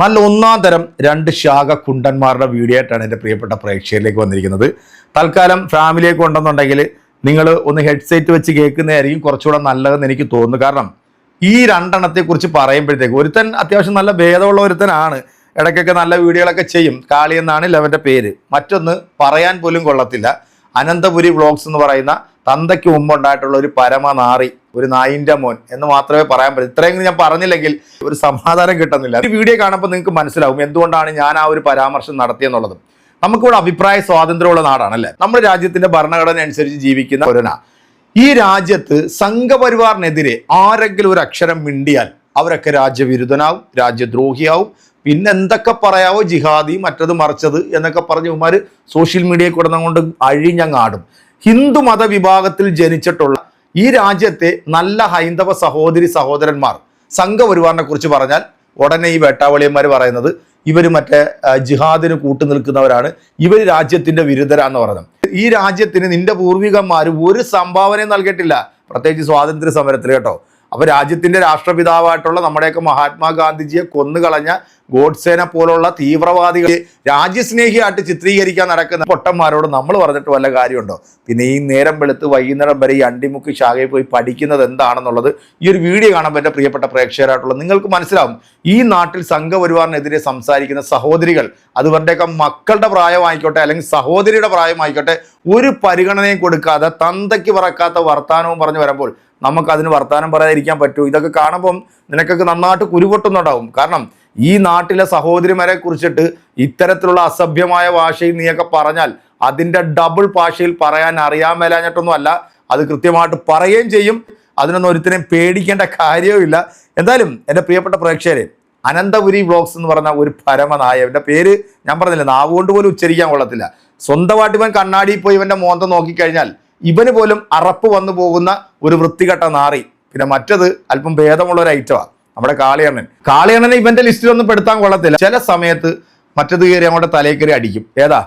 നല്ല ഒന്നാം തരം രണ്ട് ശാഖ കുണ്ടന്മാരുടെ വീഡിയോ ആയിട്ടാണ് എൻ്റെ പ്രിയപ്പെട്ട പ്രേക്ഷകരിലേക്ക് വന്നിരിക്കുന്നത്. തൽക്കാലം ഫാമിലിയൊക്കെ ഉണ്ടെന്നുണ്ടെങ്കിൽ നിങ്ങൾ ഒന്ന് ഹെഡ്സെറ്റ് വെച്ച് കേൾക്കുന്നതായിരിക്കും കുറച്ചുകൂടെ നല്ലതെന്ന് എനിക്ക് തോന്നുന്നു. കാരണം ഈ രണ്ടെണ്ണത്തെക്കുറിച്ച് പറയുമ്പോഴത്തേക്ക് ഒരുത്തൻ അത്യാവശ്യം നല്ല ഭേദമുള്ള ഒരുത്തനാണ്, ഇടയ്ക്കൊക്കെ നല്ല വീഡിയോകളൊക്കെ ചെയ്യും. കാളി എന്നാണ് ഇവൻ്റെ പേര്. മറ്റൊന്ന് പറയാൻ പോലും കൊള്ളത്തില്ല, അനന്തപുരി വ്ളോഗ്സ് എന്ന് പറയുന്ന തന്തയ്ക്ക് മുമ്പുണ്ടായിട്ടുള്ള ഒരു പരമനാറി, ഒരു നായിൻ്റെ മോൻ എന്ന് മാത്രമേ പറയാൻ പറ്റൂ. ഇത്രയെങ്കിലും ഞാൻ പറഞ്ഞില്ലെങ്കിൽ ഒരു സമാധാനം കിട്ടുന്നില്ല. ഈ വീഡിയോ കാണുമ്പോൾ നിങ്ങൾക്ക് മനസ്സിലാവും എന്തുകൊണ്ടാണ് ഞാൻ ആ ഒരു പരാമർശം നടത്തിയെന്നുള്ളത്. നമുക്കിവിടെ അഭിപ്രായ സ്വാതന്ത്ര്യമുള്ള നാടാണല്ലേ, നമ്മുടെ രാജ്യത്തിന്റെ ഭരണഘടന അനുസരിച്ച് ജീവിക്കുന്ന പൗരനാ. ഈ രാജ്യത്ത് സംഘപരിവാറിനെതിരെ ആരെങ്കിലും ഒരു അക്ഷരം മിണ്ടിയാൽ അവരൊക്കെ രാജ്യവിരുദ്ധനാവും, രാജ്യദ്രോഹിയാവും, പിന്നെ എന്തൊക്കെ പറയാവോ ജിഹാദി മറ്റത് മറിച്ചത് എന്നൊക്കെ പറഞ്ഞ് ഇവന്മാർ സോഷ്യൽ മീഡിയയിൽ കൊടുന്നുകൊണ്ട് അഴിഞ്ഞങ്ങാടും. ഹിന്ദു മതവിഭാഗത്തിൽ ജനിച്ചിട്ടുള്ള ഈ രാജ്യത്തെ നല്ല ഹൈന്ദവ സഹോദരി സഹോദരന്മാർ സംഘപരിവാറിനെ കുറിച്ച് പറഞ്ഞാൽ ഉടനെ ഈ വേട്ടാവളിയന്മാർ പറയുന്നത് ഇവർ മറ്റേ ജിഹാദിന് കൂട്ടു നിൽക്കുന്നവരാണ്, ഇവർ രാജ്യത്തിന്റെ വിരുദ്ധരാന്ന് പറയുന്നത്. ഈ രാജ്യത്തിന് നിന്റെ പൂർവികന്മാർ ഒരു സംഭാവനയും നൽകിയിട്ടില്ല, പ്രത്യേകിച്ച് സ്വാതന്ത്ര്യ സമരത്തിൽ കേട്ടോ. അപ്പൊ രാജ്യത്തിന്റെ രാഷ്ട്രപിതാവായിട്ടുള്ള നമ്മുടെയൊക്കെ മഹാത്മാഗാന്ധിജിയെ കൊന്നുകളഞ്ഞ ഗോഡ്സേനെ പോലുള്ള തീവ്രവാദികളെ രാജ്യസ്നേഹിയായിട്ട് ചിത്രീകരിക്കാൻ നടക്കുന്ന പൊട്ടന്മാരോട് നമ്മൾ പറഞ്ഞിട്ട് വല്ല കാര്യമുണ്ടോ? പിന്നെ ഈ നേരം വെളുത്ത് വൈകുന്നേരം വരെ ഈ അണ്ടിമുക്ക് ശാഖയിൽ പോയി പഠിക്കുന്നത് എന്താണെന്നുള്ളത് ഈ ഒരു വീഡിയോ കാണുമ്പോൾ എൻ്റെ പ്രിയപ്പെട്ട പ്രേക്ഷകരായിട്ടുള്ള നിങ്ങൾക്ക് മനസ്സിലാവും. ഈ നാട്ടിൽ സംഘപരിവാറിനെതിരെ സംസാരിക്കുന്ന സഹോദരികൾ, അതുവരുടെയൊക്കെ മക്കളുടെ പ്രായമായിക്കോട്ടെ അല്ലെങ്കിൽ സഹോദരിയുടെ പ്രായമായിക്കോട്ടെ, ഒരു പരിഗണനയും കൊടുക്കാതെ തന്തയ്ക്ക് പറക്കാത്ത വർത്താനവും പറഞ്ഞു വരുമ്പോൾ നമുക്കതിന് വർത്താനം പറയാതിരിക്കാൻ പറ്റൂ? ഇതൊക്കെ കാണുമ്പം നിനക്കൊക്കെ നന്നായിട്ട് കുരുപൊട്ടുന്നുണ്ടാവും. കാരണം ഈ നാട്ടിലെ സഹോദരിമാരെ കുറിച്ചിട്ട് ഇത്തരത്തിലുള്ള അസഭ്യമായ ഭാഷയിൽ നീയൊക്കെ പറഞ്ഞാൽ അതിൻ്റെ ഡബിൾ ഭാഷയിൽ പറയാൻ അറിയാൻ മേലാഞ്ഞിട്ടൊന്നും അല്ല, അത് കൃത്യമായിട്ട് പറയുകയും ചെയ്യും. അതിനൊന്നും ഒരുത്തിനെയും പേടിക്കേണ്ട കാര്യവുമില്ല. എന്തായാലും എൻ്റെ പ്രിയപ്പെട്ട പ്രേക്ഷകരെ, അനന്തപുരി വ്ളോഗ്സ് എന്ന് പറഞ്ഞ ഒരു പരമനായ, ഇവൻ്റെ പേര് ഞാൻ പറഞ്ഞില്ല, നാവുകൊണ്ട് പോലും ഉച്ചരിക്കാൻ കൊള്ളത്തില്ല. സ്വന്തമായിട്ട് ഇവൻ കണ്ണാടിയിൽ പോയി ഇവൻ്റെ മോന്ത നോക്കിക്കഴിഞ്ഞാൽ ഇവന് പോലും അറപ്പ് വന്നു പോകുന്ന ഒരു വൃത്തികെട്ട നാറി. പിന്നെ മറ്റത് അല്പം ഭേദമുള്ള ഒരു ഐറ്റമാണ് നമ്മുടെ കാളിയണ്ണനെ ഇവന്റെ ലിസ്റ്റിലൊന്നും പെടുത്താൻ കൊള്ളത്തില്ല. ചില സമയത്ത് മറ്റത് കയറി അങ്ങോട്ട് തലയിൽ കയറി അടിക്കും. ഏതാ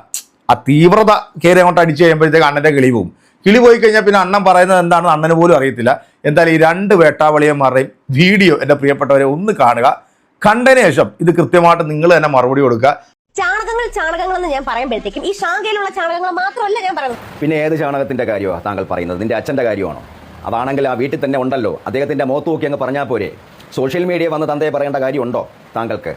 ആ തീവ്രത കയറി അങ്ങോട്ട് അടിച്ചു കഴിയുമ്പോഴത്തേക്ക് അണ്ണന്റെ കിളി പോവും. കിളി പോയി കഴിഞ്ഞാൽ പിന്നെ അണ്ണൻ പറയുന്നത് എന്താണെന്ന് അണ്ണന് പോലും അറിയത്തില്ല. എന്തായാലും ഈ രണ്ട് വേട്ടാവളിയന്മാരുടെയും വീഡിയോ എൻ്റെ പ്രിയപ്പെട്ടവരെ ഒന്ന് കാണുക. കണ്ടതിന് ശേഷം ഇത് കൃത്യമായിട്ട് നിങ്ങൾ തന്നെ മറുപടി കൊടുക്കുക. ചാണകങ്ങൾ എന്ന് ഞാൻ പറയുമ്പോഴത്തേക്കും ഈ ശാഖയിലുള്ള ചാണകങ്ങൾ മാത്രമല്ല ഞാൻ പറയുന്നത്. പിന്നെ ഏത് ചാണകത്തിന്റെ കാര്യമാണ് താങ്കൾ പറയുന്നത്? നിന്റെ അച്ഛന്റെ കാര്യമാണോ? അതാണെങ്കിൽ ആ വീട്ടിൽ തന്നെ ഉണ്ടല്ലോ, അദ്ദേഹത്തിന്റെ മുഖത്ത് നോക്കി അങ്ങ് പറഞ്ഞാൽ പോരെ. സോഷ്യൽ മീഡിയ വന്ന് തന്തയെ പറയേണ്ട കാര്യമുണ്ടോ താങ്കൾക്ക്?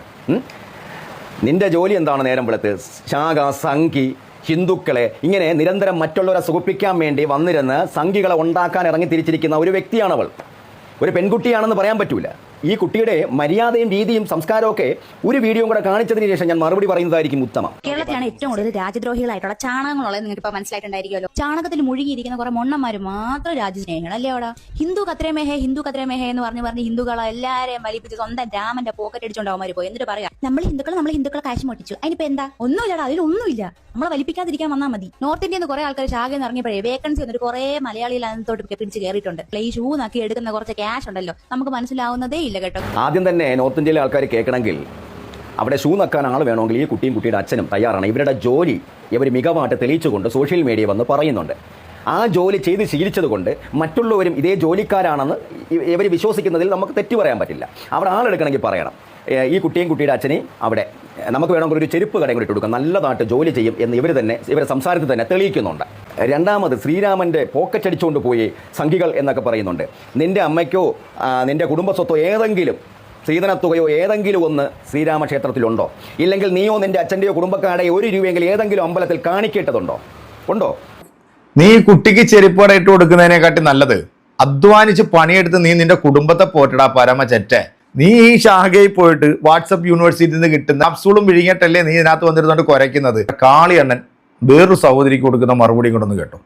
നിന്റെ ജോലി എന്താണ്? നേരം വെളുത്ത് ശാഖ, സംഘി, ഹിന്ദുക്കളെ ഇങ്ങനെ നിരന്തരം മറ്റുള്ളവരെ സുഖിപ്പിക്കാൻ വേണ്ടി വന്നിരുന്ന് സംഘികളെ ഉണ്ടാക്കാൻ ഇറങ്ങി തിരിച്ചിരിക്കുന്ന ഒരു വ്യക്തിയാണവൾ. ഒരു പെൺകുട്ടിയാണെന്ന് പറയാൻ പറ്റൂല. ഈ കുട്ടിയുടെ മര്യാദയും രീതിയും സംസ്കാരവും ഒക്കെ ഒരു വീഡിയോ കൂടെ കാണിച്ചതിന് ശേഷം ഞാൻ മറുപടി പറയുന്നതായിരിക്കും ഉത്തമം. കേരളത്തിലാണ് ഏറ്റവും കൂടുതൽ രാജ്യദ്രോഹികളായിട്ടുള്ള ചാണകങ്ങളുള്ളത്. നിങ്ങൾക്ക് ഇപ്പൊ മനസ്സിലായിട്ടുണ്ടായിരിക്കുമല്ലോ. ചാണകത്തിൽ മുഴുകിയിരിക്കുന്ന കുറെ മൊണ്ണന്മാര് മാത്രം രാജ്യസ്നേഹികൾ അല്ലേ അവിടെ. ഹിന്ദു കത്രമേഹേ എന്ന് പറഞ്ഞ് ഹിന്ദുക്കളെ എല്ലാരെയും വലിപ്പിച്ച് സ്വന്തം രാമന്റെ പോക്കറ്റ് അടിച്ചോണ്ടാവുമാര് പോയി. എന്നിട്ട് പറയാം നമ്മൾ ഹിന്ദുക്കളെ കാശ് മുട്ടിച്ചു, അതിനിപ്പോ എന്താ? ഒന്നുമില്ലടാ, അതിലൊന്നുമില്ല. നമ്മളെ വലിപ്പിക്കാതിരിക്കാൻ വന്നാൽ മതി. നോർത്ത് ഇന്ത്യയിൽ നിന്ന് കുറെ ആൾക്കാർ ശാഖയിൽ ഇറങ്ങിയപ്പോഴേ വേക്കൻസി വന്നിട്ട് കുറെ മലയാളികൾ അതിനകത്തോട്ട് പിടിച്ച് കയറിയിട്ടുണ്ട്. ഈ ഷൂ നാക്കി എടുക്കുന്ന കുറച്ച് ക്യാഷ് ഉണ്ടല്ലോ, നമുക്ക് മനസ്സിലാവുന്നതേ ഇല്ല കേട്ടോ. ആദ്യം തന്നെ നോർത്ത് ഇന്ത്യയിലെ ആൾക്കാർ കേൾക്കണമെങ്കിൽ അവിടെ ഷൂ നക്കാൻ ആൾ വേണമെങ്കിൽ ഈ കുട്ടിയും കുട്ടിയുടെ അച്ഛനും തയ്യാറാണ്. ഇവരുടെ ജോലി ഇവർ മികവായിട്ട് തെളിയിച്ചുകൊണ്ട് സോഷ്യൽ മീഡിയ വന്ന് പറയുന്നുണ്ട്. ആ ജോലി ചെയ്ത് ശീലിച്ചത് കൊണ്ട് മറ്റുള്ളവരും ഇതേ ജോലിക്കാരാണെന്ന് ഇവർ വിശ്വസിക്കുന്നതിൽ നമുക്ക് തെറ്റു പറയാൻ പറ്റില്ല. അവിടെ ആളെടുക്കണമെങ്കിൽ പറയണം. ഈ കുട്ടിയും കുട്ടിയുടെ അച്ഛനെയും അവിടെ നമുക്ക് വേണമെങ്കിൽ ഒരു ചെരുപ്പ് കടയും കൂടി ഇട്ട് കൊടുക്കാം, നല്ലതായിട്ട് ജോലി ചെയ്യും എന്ന് ഇവരെ സംസാരത്തിൽ തന്നെ തെളിയിക്കുന്നുണ്ട്. രണ്ടാമത് ശ്രീരാമൻ്റെ പോക്കറ്റ് അടിച്ചുകൊണ്ട് പോയി സംഘികൾ എന്നൊക്കെ പറയുന്നുണ്ട്. നിന്റെ അമ്മയ്ക്കോ നിന്റെ കുടുംബസ്വത്തോ ഏതെങ്കിലും സ്ത്രീധനത്തുകയോ ഏതെങ്കിലും ഒന്ന് ശ്രീരാമക്ഷേത്രത്തിലുണ്ടോ? ഇല്ലെങ്കിൽ നീയോ നിന്റെ അച്ഛൻ്റെയോ കുടുംബക്കാരുടെയോ 1 രൂപയെങ്കിലും ഏതെങ്കിലും അമ്പലത്തിൽ കാണിക്കേണ്ടതുണ്ടോ? ഉണ്ടോ? നീ കുട്ടിക്ക് ചെരുപ്പട ഇട്ട് കൊടുക്കുന്നതിനെക്കാട്ടി നല്ലത് അധ്വാനിച്ച് പണിയെടുത്ത് നീ നിന്റെ കുടുംബത്തെ പോറ്റടാ പരമചെറ്റേ. നീ ഈ ശാഖയിൽ പോയിട്ട് വാട്സപ്പ് യൂണിവേഴ്സിറ്റിയിൽ നിന്ന് കിട്ടുന്ന അപ്സൂളും വിഴിഞ്ഞിട്ടല്ലേ നീ ഇതിനകത്ത് വന്നിരുന്നോണ്ട് കുരയ്ക്കുന്നത്? കാളിയണ്ണൻ വേറൊരു സഹോദരിക്ക് കൊടുക്കുന്ന മറുപടി കൊണ്ടൊന്ന് കേട്ടോ.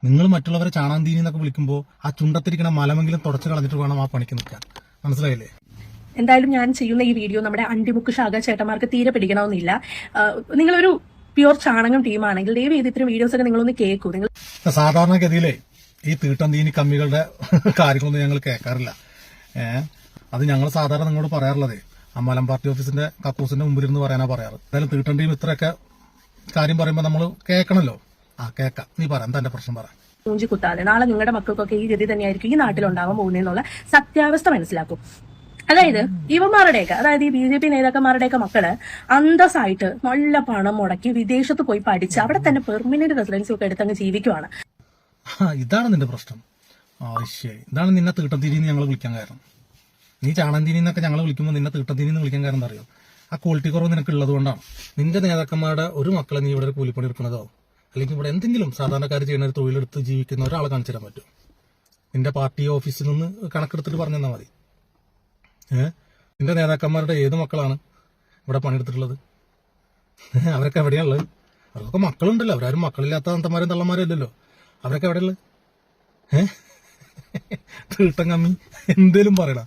നിങ്ങൾ മറ്റുള്ളവരെ ചാണാന്തീനി എന്നൊക്കെ വിളിക്കുമ്പോൾ ആ ചുണ്ടത്തിരിക്കുന്ന മലമെങ്കിലും തുടച്ചു കളഞ്ഞിട്ട് വേണം ആ പണിക്ക് നിൽക്കാൻ. മനസ്സിലായില്ലേ? എന്തായാലും ഞാൻ ചെയ്യുന്ന ഈ വീഡിയോ നമ്മുടെ അണ്ടിമുക്ക് ശാഖ ചേട്ടന്മാർക്ക് തീരെ പിടിക്കണമെന്നില്ല. നിങ്ങളൊരു പ്യുവർ ചാണകം ടീമാണെങ്കിൽ ദയവ് ചെയ്ത് ഇത്തരം വീഡിയോസ് ഒക്കെ നിങ്ങളൊന്ന് കേൾക്കൂ. നിങ്ങൾ സാധാരണഗതിയിലെ ഈ തീട്ടന്തീനി കമ്മികളുടെ കാര്യങ്ങളൊന്നും ഞങ്ങൾ കേൾക്കാറില്ല. അത് ഞങ്ങൾ സാധാരണ നിങ്ങളോട് പറയാറുള്ളത് അമ്പലം പാർട്ടി ഓഫീസിന്റെ കക്കൂസിന്റെ മുമ്പിലിരുന്ന് പറയാനാ പറയാറ്. എന്തായാലും തീട്ടണ്ടിയും ഇത്രയൊക്കെ കാര്യം പറയുമ്പോൾ നമ്മൾ കേൾക്കണല്ലോ. കേൾക്കാം. നീ പറ, എന്താ എന്റെ പ്രശ്നം പറ. മൂഞ്ചി കുത്താതെ നാളെ നിങ്ങളുടെ മക്കൾക്കൊക്കെ ഈ ഗതി തന്നെയായിരിക്കും ഈ നാട്ടിലുണ്ടാവാൻ പോകുന്നതെന്നുള്ള സത്യാവസ്ഥ മനസ്സിലാക്കും. അതായത് ഇവന്മാരുടെയൊക്കെ, അതായത് ഈ BJP നേതാക്കന്മാരുടെയൊക്കെ മക്കള് അന്തസ്സായിട്ട് നല്ല പണം മുടക്കി വിദേശത്ത് പോയി പഠിച്ച് അവിടെ തന്നെ പെർമനന്റ് റെസിഡൻസി ഒക്കെ എടുത്തങ്ങ് ജീവിക്കുവാണ്. ഇതാണ് നിന്റെ പ്രശ്നം. ശരി, ഇതാണ് നിന്നെ തീട്ടത്തീരിന്ന് ഞങ്ങൾ വിളിക്കാൻ കാരണം. നീ ചാണന്തീനി എന്നൊക്കെ ഞങ്ങൾ വിളിക്കുമ്പോൾ നിന്നെ തീട്ടത്തീരിന്ന് വിളിക്കാൻ കാരണം എന്താ അറിയോ? ആ ക്വാളിറ്റി കുറവ് നിനക്ക് ഉള്ളത് കൊണ്ടാണ്. നിന്റെ നേതാക്കന്മാരുടെ ഒരു മക്കളെ നീ ഇവിടെ ഒരു കൂലിപ്പണി എടുക്കുന്നതോ അല്ലെങ്കിൽ ഇവിടെ എന്തെങ്കിലും സാധാരണക്കാർ ചെയ്യുന്ന ഒരു തൊഴിലെടുത്ത് ജീവിക്കുന്ന ഒരാളെ കാണിച്ചു തരാൻ പറ്റും? നിന്റെ പാർട്ടി ഓഫീസിൽ നിന്ന് കണക്കെടുത്തിട്ട് പറഞ്ഞു തന്നാൽ മതി. നിന്റെ നേതാക്കന്മാരുടെ ഏത് മക്കളാണ് ഇവിടെ പണിയെടുത്തിട്ടുള്ളത്? അവരൊക്കെ എവിടെയാണുള്ളത്? അവർക്കൊക്കെ മക്കളുണ്ടല്ലോ. അവരാരും മക്കളില്ലാത്ത അന്തന്മാരും തള്ളന്മാരും അല്ലല്ലോ. അവരൊക്കെ എവിടെയുള്ളത്? തീട്ടം കമ്മി എന്തേലും പറയടാ.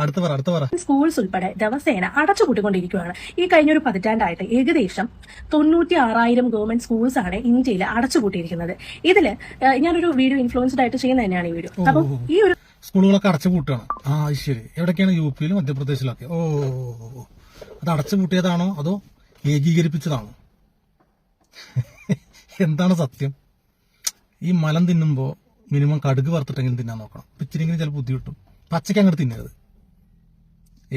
അടുത്ത പറ. സ്കൂൾസ് ഉൾപ്പെടെ ദിവസേന അടച്ചുപൂട്ടിക്കൊണ്ടിരിക്കുകയാണ്. ഈ കഴിഞ്ഞൊരു പതിറ്റാണ്ടായിട്ട് ഏകദേശം 96,000 ഗവൺമെന്റ് സ്കൂൾസ് ആണ് ഇന്ത്യയിൽ അടച്ചുപൂട്ടിയിരിക്കുന്നത്. ഇതില് ഞാനൊരു വീഡിയോ ഇൻഫ്ലുവൻസ്ഡ് ആയിട്ട് ചെയ്യുന്ന തന്നെയാണ് ഈ വീഡിയോ. അപ്പൊ ഈ ഒരു സ്കൂളുകളൊക്കെ അടച്ചുപൂട്ടാണ്. ശരി, എവിടൊക്കെയാണ്? UP-യിലും മധ്യപ്രദേശിലൊക്കെ. അത് അടച്ചുപൂട്ടിയതാണോ അതോ ഏകീകരിപ്പിച്ചതാണോ? എന്താണ് സത്യം? ഈ മലം തിന്നുമ്പോൾ മിനിമം കടുക് വറുത്തിട്ടെങ്കിലും തിന്നാൻ നോക്കണം. ഇച്ചിരിയെങ്കിലും ചില ബുദ്ധി കിട്ടും. പച്ചയ്ക്ക് അങ്ങോട്ട് തിന്നരുത്.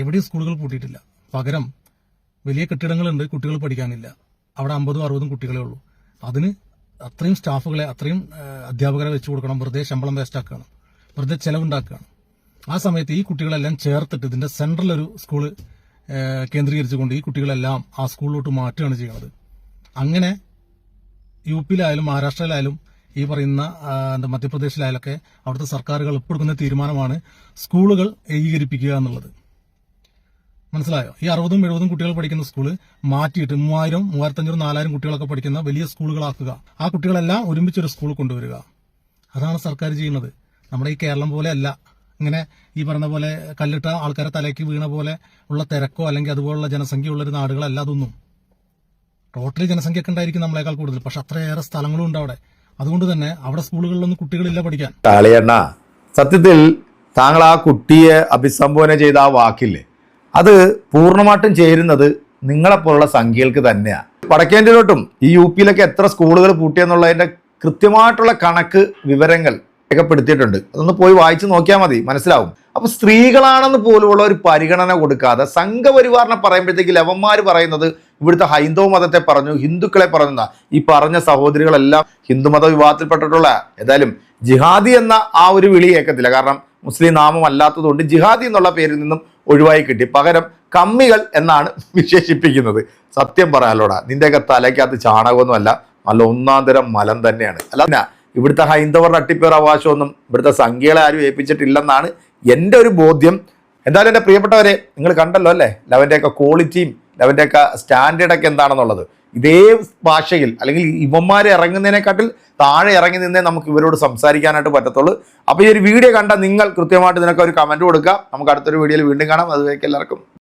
എവിടെയും സ്കൂളുകൾ പൂട്ടിയിട്ടില്ല. പകരം വലിയ കെട്ടിടങ്ങളുണ്ട്, കുട്ടികൾ പഠിക്കാനില്ല. അവിടെ 50-60 കുട്ടികളേ ഉള്ളൂ. അതിന് അത്രയും സ്റ്റാഫുകളെ, അത്രയും അധ്യാപകരെ വെച്ച് കൊടുക്കണം. വെറുതെ ശമ്പളം വേസ്റ്റാക്കുകയാണ്, വെറുതെ ചെലവുണ്ടാക്കുകയാണ്. ആ സമയത്ത് ഈ കുട്ടികളെല്ലാം ചേർത്തിട്ട് ഇതിന്റെ സെൻട്രലൊരു സ്കൂള് കേന്ദ്രീകരിച്ചുകൊണ്ട് ഈ കുട്ടികളെല്ലാം ആ സ്കൂളിലോട്ട് മാറ്റുകയാണ് ചെയ്യുന്നത്. അങ്ങനെ UP-യിലായാലും മഹാരാഷ്ട്രയിലായാലും ഈ പറയുന്ന മധ്യപ്രദേശിലായാലൊക്കെ അവിടുത്തെ സർക്കാരുകൾ എടുക്കുന്ന തീരുമാനമാണ് സ്കൂളുകൾ ഏകീകരിപ്പിക്കുക എന്നുള്ളത്. മനസ്സിലായോ? ഈ 60-70 കുട്ടികൾ പഠിക്കുന്ന സ്കൂള് മാറ്റിയിട്ട് 3,000, 3,500, 4,000 കുട്ടികളൊക്കെ പഠിക്കുന്ന വലിയ സ്കൂളുകളാക്കുക. ആ കുട്ടികളെല്ലാം ഒരുമിച്ചൊരു സ്കൂൾ കൊണ്ടുവരിക. അതാണ് സർക്കാർ ചെയ്യുന്നത്. നമ്മുടെ ഈ കേരളം പോലെ അല്ല. ഇങ്ങനെ ഈ പറഞ്ഞ പോലെ കല്ലിട്ട ആൾക്കാരെ തലയ്ക്ക് വീണ പോലെ ഉള്ള തിരക്കോ അല്ലെങ്കിൽ അതുപോലുള്ള ജനസംഖ്യ ഉള്ളൊരു നാടുകളല്ല അതൊന്നും. ടോട്ടലി ജനസംഖ്യ ഒക്കെ ഉണ്ടായിരിക്കും നമ്മളെക്കാൾ കൂടുതൽ, പക്ഷെ അത്രയേറെ സ്ഥലങ്ങളും ഉണ്ട് അവിടെ. അതുകൊണ്ട് തന്നെ അവിടെ സ്കൂളുകളിലൊന്നും കുട്ടികളില്ല പഠിക്കാൻ. കാളിയണ്ണ, സത്യത്തിൽ താങ്കൾ ആ കുട്ടിയെ അഭിസംബോധന ചെയ്ത ആ വാക്കില്ലേ, അത് പൂർണ്ണമായിട്ടും ചേരുന്നത് നിങ്ങളെപ്പോലുള്ള സംഖ്യകൾക്ക് തന്നെയാണ്. വടക്കേന്ത്യയിലോട്ടും ഈ UP-യിലൊക്കെ എത്ര സ്കൂളുകൾ പൂട്ടിയെന്നുള്ളതിന്റെ കൃത്യമായിട്ടുള്ള കണക്ക് വിവരങ്ങൾ രേഖപ്പെടുത്തിയിട്ടുണ്ട്. അതൊന്ന് പോയി വായിച്ചു നോക്കിയാൽ മതി, മനസ്സിലാവും. അപ്പൊ സ്ത്രീകളാണെന്ന് പോലുമുള്ള ഒരു പരിഗണന കൊടുക്കാതെ സംഘപരിവാറിനെ പറയുമ്പോഴത്തേക്ക് ലവന്മാർ പറയുന്നത് ഇവിടുത്തെ ഹൈന്ദവ മതത്തെ പറഞ്ഞു, ഹിന്ദുക്കളെ പറയുന്ന ഈ പറഞ്ഞ സഹോദരികളെല്ലാം ഹിന്ദുമത വിഭാഗത്തിൽപ്പെട്ടിട്ടുള്ള. ഏതായാലും ജിഹാദി എന്ന ആ ഒരു വിളി കേൾക്കത്തില്ല. കാരണം മുസ്ലിം നാമം അല്ലാത്തതുകൊണ്ട് ജിഹാദി എന്നുള്ള പേരിൽ നിന്നും ഒഴിവായി കിട്ടി. പകരം കമ്മികൾ എന്നാണ് വിശേഷിപ്പിക്കുന്നത്. സത്യം പറയാലോടാ, നിന്റെയൊക്കെ തലയ്ക്കകത്ത് ചാണകമൊന്നുമല്ല, നല്ല ഒന്നാം തരം മലം തന്നെയാണ്. അല്ല, ഇവിടുത്തെ ഹൈന്ദവർ അട്ടിപ്പേർ അവകാശമൊന്നും ഇവിടുത്തെ സംഖ്യകളെ ആരും ഏൽപ്പിച്ചിട്ടില്ലെന്നാണ് എൻ്റെ ഒരു ബോധ്യം. എന്തായാലും എൻ്റെ പ്രിയപ്പെട്ടവരെ, നിങ്ങൾ കണ്ടല്ലോ അല്ലേ ലവൻ്റെയൊക്കെ ക്വാളിറ്റിയും ലവൻ്റെയൊക്കെ സ്റ്റാൻഡേർഡൊക്കെ എന്താണെന്നുള്ളത്. ഇതേ ഭാഷയിൽ അല്ലെങ്കിൽ ഇവന്മാരെ ഇറങ്ങുന്നതിനെക്കാട്ടിൽ താഴെ ഇറങ്ങി നിന്നേ നമുക്ക് ഇവരോട് സംസാരിക്കാനായിട്ട് പറ്റത്തുള്ളൂ. അപ്പോൾ ഈ ഒരു വീഡിയോ കണ്ട നിങ്ങൾ കൃത്യമായിട്ട് ഇതിനൊക്കെ ഒരു കമൻറ്റ് കൊടുക്കുക. നമുക്ക് അടുത്തൊരു വീഡിയോയിൽ വീണ്ടും കാണാം. അതുവരേക്കും എല്ലാവർക്കും